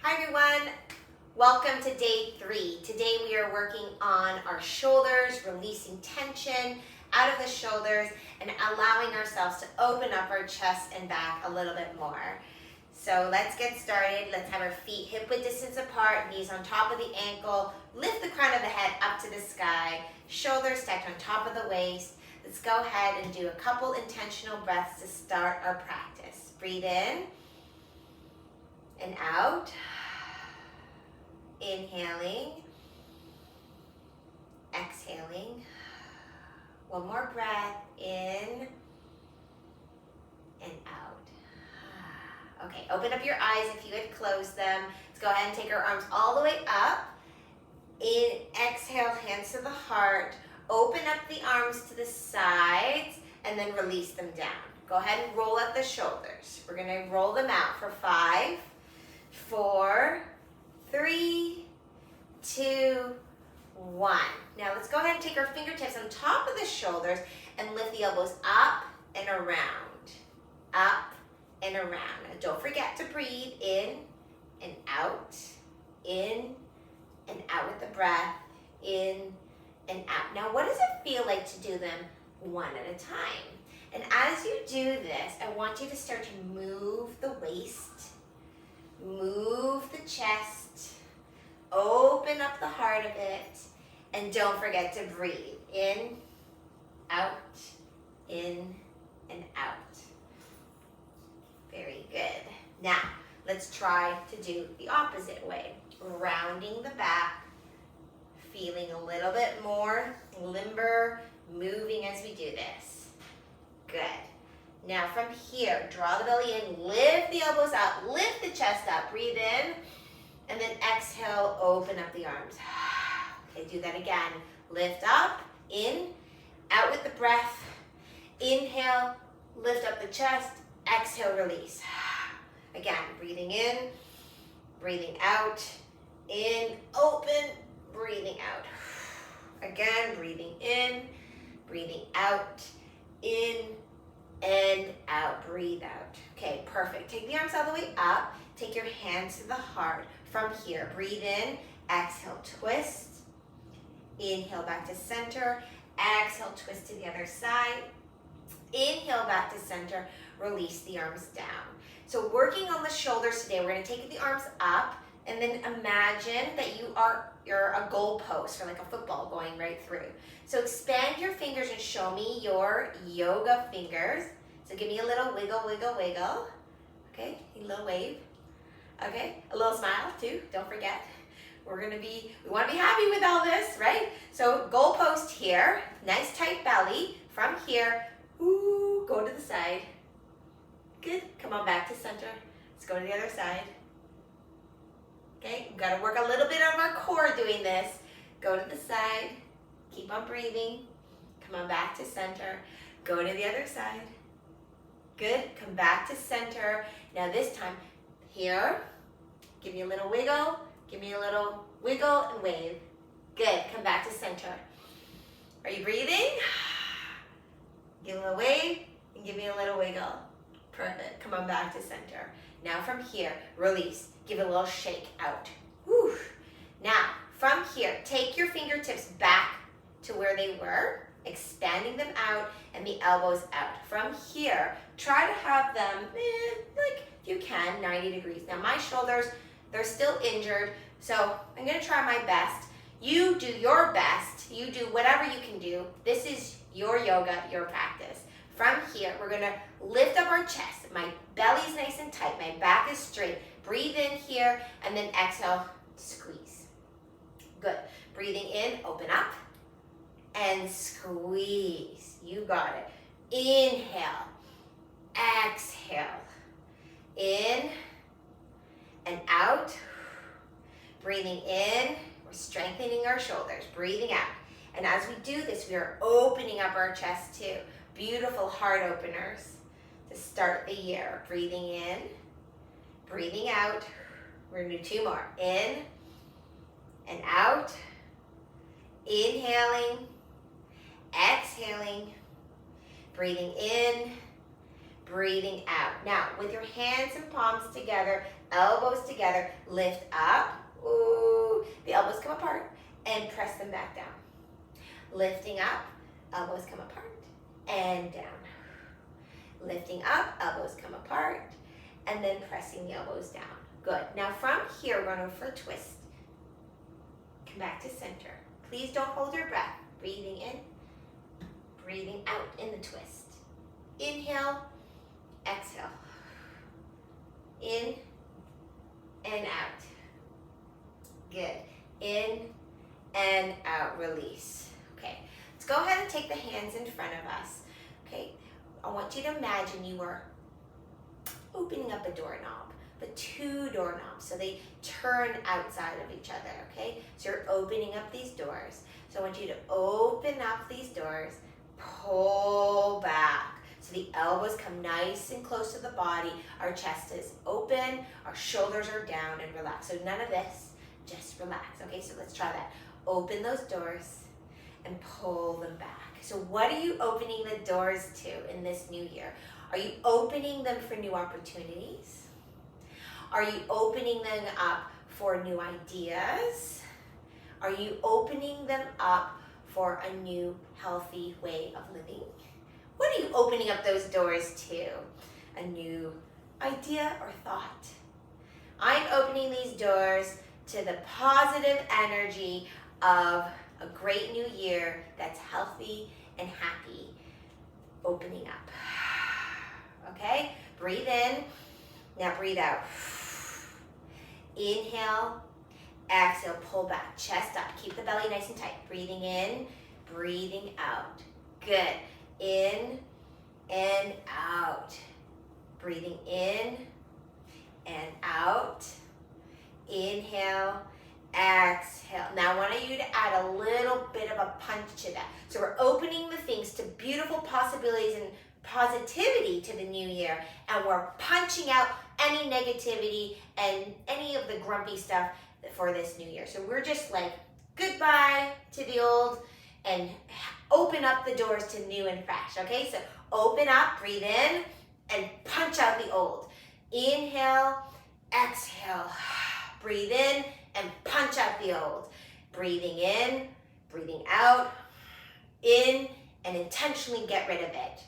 Hi everyone, welcome to day 3. Today we are working on our shoulders, releasing tension out of the shoulders and allowing ourselves to open up our chest and back a little bit more. So let's get started. Let's have our feet hip width distance apart, knees on top of the ankle, lift the crown of the head up to the sky, shoulders stacked on top of the waist. Let's go ahead and do a couple intentional breaths to start our practice. Breathe in and out. Inhaling, exhaling. One more breath in and out. Okay, open up your eyes if you had closed them. Let's go ahead and take our arms all the way up. In, exhale, hands to the heart. Open up the arms to the sides and then release them down. Go ahead and roll up the shoulders. We're gonna roll them out for 5, 4, 3, 2, 1. Now let's go ahead and take our fingertips on top of the shoulders and lift the elbows up and around. Up and around. Now don't forget to breathe in and out. In and out with the breath. In and out. Now what does it feel like to do them one at a time? And as you do this, I want you to start to move the waist. Move the chest, open up the heart of it, and don't forget to breathe. In, out, in, and out. Very good. Now, let's try to do the opposite way. Rounding the back, feeling a little bit more limber, moving as we do this. Good. Now from here, draw the belly in, lift the elbows up, lift the chest up, breathe in, and then exhale, open up the arms. Okay, do that again. Lift up, in, out with the breath. Inhale, lift up the chest, exhale, release. Again, breathing in, breathing out, in, open, breathing out. Again, breathing in, breathing out, in, and out, breathe out. Okay, perfect. Take the arms all the way up. Take your hands to the heart. From here, breathe in, exhale, twist. Inhale back to center. Exhale, twist to the other side. Inhale back to center. Release the arms down. So working on the shoulders today, we're gonna take the arms up and then imagine that you're a goalpost or like a football going right through. So expand your fingers and show me your yoga fingers. So give me a little wiggle, wiggle, wiggle. Okay, a little wave. Okay, a little smile too, don't forget. We wanna be happy with all this, right? So goalpost here, nice tight belly. From here, ooh, go to the side. Good, come on back to center. Let's go to the other side. Okay, we've got to work a little bit of our core doing this. Go to the side, keep on breathing. Come on back to center. Go to the other side. Good, come back to center. Now this time, here, give me a little wiggle, give me a little wiggle and wave. Good, come back to center. Are you breathing? Give me a wave and give me a little wiggle. Perfect, come on back to center. Now from here, release. Give it a little shake out. Whew. Now, from here, take your fingertips back to where they were, expanding them out and the elbows out. From here, try to have them, like if you can, 90 degrees. Now my shoulders, they're still injured, so I'm gonna try my best. You do your best. You do whatever you can do. This is your yoga, your practice. From here, we're gonna lift up our chest. My belly's nice and tight, my back is straight. Breathe in here, and then exhale, squeeze. Good. Breathing in, open up, and squeeze. You got it. Inhale, exhale. In and out. Breathing in, we're strengthening our shoulders. Breathing out. And as we do this, we are opening up our chest too. Beautiful heart openers to start the year. Breathing in, breathing out. We're gonna do 2 more. In and out. Inhaling, exhaling, breathing in, breathing out. Now, with your hands and palms together, elbows together, lift up, ooh, the elbows come apart, and press them back down. Lifting up, elbows come apart, and down. Lifting up, elbows come apart, and then pressing the elbows down. Good. Now from here, we're going to for a twist. Come back to center. Please don't hold your breath. Breathing in, breathing out in the twist. Inhale, exhale. In and out. Good. In and out, release. Okay, let's go ahead and take the hands in front of us. Okay, I want you to imagine you are opening up a doorknob, but two doorknobs, so they turn outside of each other, okay? So you're opening up these doors. So I want you to open up these doors, pull back. So the elbows come nice and close to the body. Our chest is open, our shoulders are down and relaxed. So none of this, just relax, okay? So let's try that. Open those doors and pull them back. So what are you opening the doors to in this new year? Are you opening them for new opportunities? Are you opening them up for new ideas? Are you opening them up for a new healthy way of living? What are you opening up those doors to? A new idea or thought? I'm opening these doors to the positive energy of a great new year that's healthy and happy. Opening up. Okay? Breathe in. Now breathe out. Inhale. Exhale. Pull back. Chest up. Keep the belly nice and tight. Breathing in. Breathing out. Good. In and out. Breathing in and out. Inhale. Exhale. Now I want you to add a little bit of a punch to that. So we're opening the things to beautiful possibilities and positivity to the new year, and we're punching out any negativity and any of the grumpy stuff for this new year. So we're just like goodbye to the old and open up the doors to new and fresh. Okay, so open up, breathe in, and punch out the old. Inhale, exhale, breathe in, and punch out the old. Breathing in, breathing out, in, and intentionally get rid of it.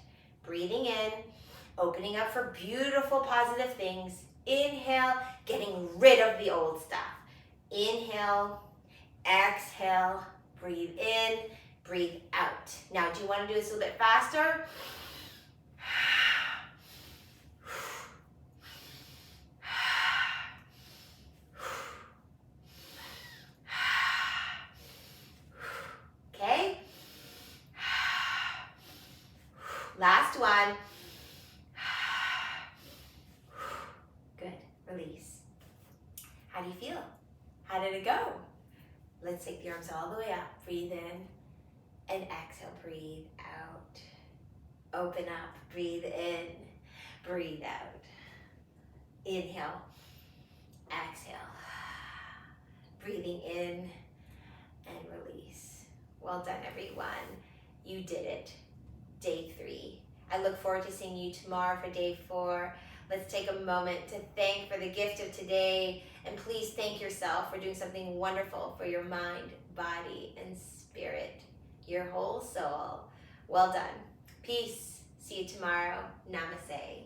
Breathing in, opening up for beautiful, positive things. Inhale, getting rid of the old stuff. Inhale, exhale, breathe in, breathe out. Now, do you want to do this a little bit faster? Okay? Last one. Good. Release. How do you feel? How did it go? Let's take the arms all the way up. Breathe in and exhale. Breathe out. Open up. Breathe in. Breathe out. Inhale. Exhale. Breathing in and release. Well done, everyone. You did it. Day 3. I look forward to seeing you tomorrow for day 4. Let's take a moment to thank for the gift of today, and please thank yourself for doing something wonderful for your mind, body, and spirit, your whole soul. Well done. Peace. See you tomorrow. Namaste.